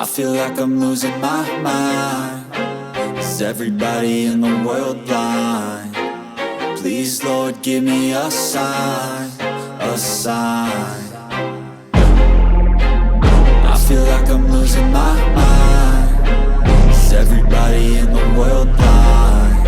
I feel like I'm losing my mind. Is everybody in the world blind? Please, Lord, give me a sign, a sign. I feel like I'm losing my mind. Is everybody in the world blind?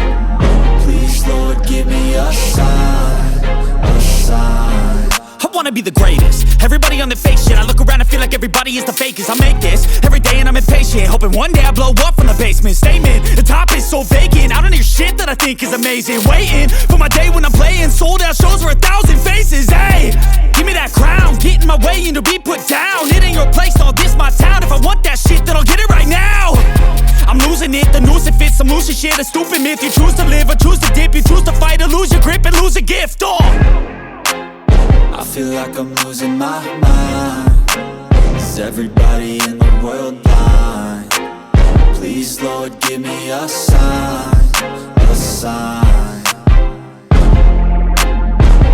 Please, Lord, give me a sign, a sign. I wanna be the greatest. Everybody on the fake shit. I look around and feel like everybody is the fakest. I make this every day and I'm impatient, hoping one day I blow up from the basement. Statement, the top is so vacant. I don't hear shit that I think is amazing. Waiting for my day when I'm playing sold out shows for 1,000 faces. Hey, give me that crown, get in my way and to be put down. It ain't your place, no, this my town. If I want that shit, then I'll get it right now. I'm losing it, the noose it fits. Some losing shit, a stupid myth. You choose to live or choose to dip. You choose to fight or lose your grip and lose a gift. I feel like I'm losing my mind. Is everybody in the world blind? Please, Lord, give me a sign, a sign.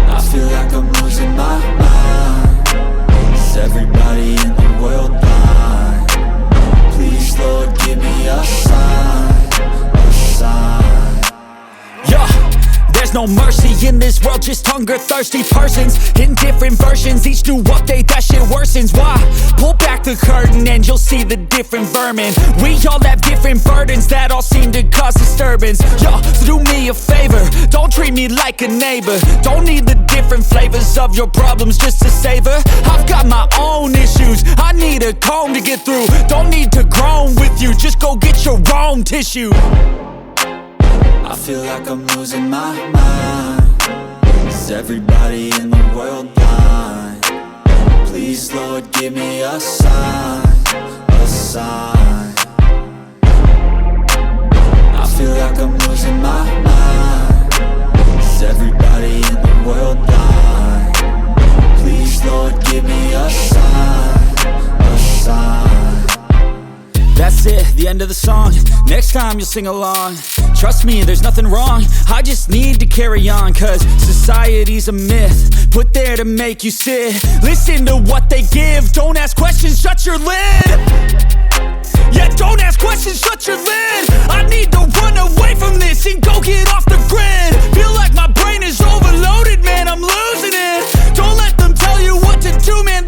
I feel like I'm losing my mind. Is everybody in the world blind? Please, Lord, give me a sign, a sign. Yeah. There's no mercy in this world, just hunger-thirsty persons in different versions. Each new update, that shit worsens. Why? Pull back the curtain and you'll see the different vermin. We all have different burdens that all seem to cause disturbance. Yo, so do me a favor, don't treat me like a neighbor. Don't need the different flavors of your problems just to savor. I've got my own issues, I need a comb to get through. Don't need to groan with you, just go get your own tissue. I feel like I'm losing my mind. Is everybody in the world blind? Please, Lord, give me a sign, a sign. I feel like I'm losing my mind. Is everybody in the world blind? Please, Lord, give me a sign, a sign. That's it, the end of the song. Next time you'll sing along. Trust me, there's nothing wrong. I just need to carry on, cause society's a myth put there to make you sit. Listen to what they give. Don't ask questions, shut your lid. Yeah, don't ask questions, shut your lid. I need to run away from this and go get off the grid. Feel like my brain is overloaded, man, I'm losing it. Don't let them tell you what to do, man.